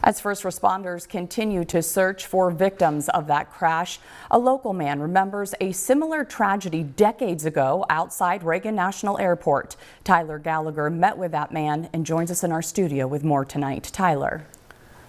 As first responders continue to search for victims of that crash, a local man remembers a similar tragedy decades ago outside Reagan National Airport. Tyler Gallagher met with that man and joins us in our studio with more tonight. Tyler.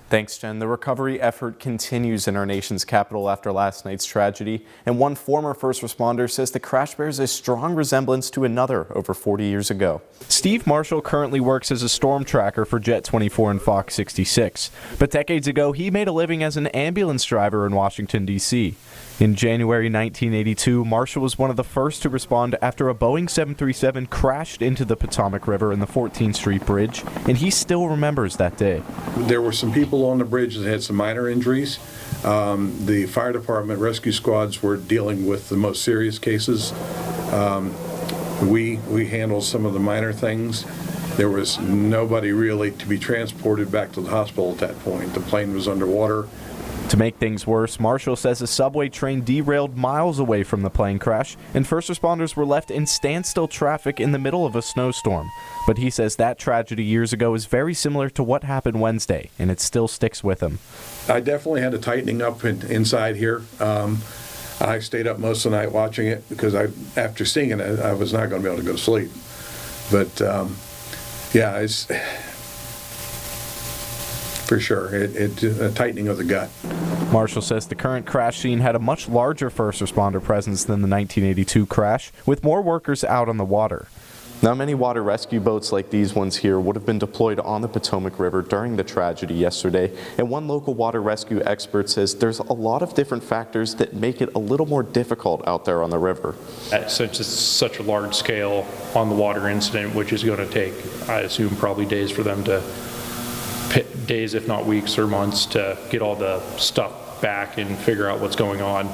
Thanks, Jen. The recovery effort continues in our nation's capital after last night's tragedy, and one former first responder says the crash bears a strong resemblance to another over 40 years ago. Steve Marshall currently works as a storm tracker for Jet 24 and Fox 66, but decades ago he made a living as an ambulance driver in Washington, D.C. In January 1982, Marshall was one of the first to respond after a Boeing 737 crashed into the Potomac River in the 14th Street Bridge, and he still remembers that day. There were some people on the bridge that had some minor injuries. The fire department rescue squads were dealing with the most serious cases. We handled some of the minor things. There was nobody really to be transported back to the hospital at that point. The plane was underwater. To make things worse, Marshall says a subway train derailed miles away from the plane crash, and first responders were left in standstill traffic in the middle of a snowstorm. But he says that tragedy years ago is very similar to what happened Wednesday, and it still sticks with him. I definitely had a tightening up inside here. I stayed up most of the night watching it because after seeing it, I was not going to be able to go to sleep. But yeah, it's for sure a tightening of the gut. Marshall says the current crash scene had a much larger first responder presence than the 1982 crash, with more workers out on the water. Now, many water rescue boats like these ones here would have been deployed on the Potomac River during the tragedy yesterday, and one local water rescue expert says there's a lot of different factors that make it a little more difficult out there on the river. Since it's such a large scale on the water incident, which is going to take, I assume, probably days for them to days, if not weeks or months, to get all the stuff back and figure out what's going on.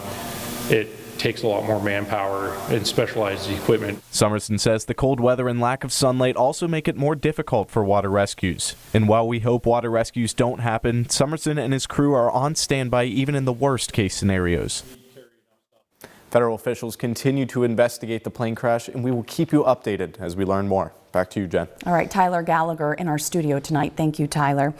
It takes a lot more manpower and specialized equipment. Summerson says the cold weather and lack of sunlight also make it more difficult for water rescues. And while we hope water rescues don't happen, Summerson and his crew are on standby even in the worst case scenarios. Federal officials continue to investigate the plane crash, and we will keep you updated as we learn more. Back to you, Jen. All right, Tyler Gallagher in our studio tonight. Thank you, Tyler.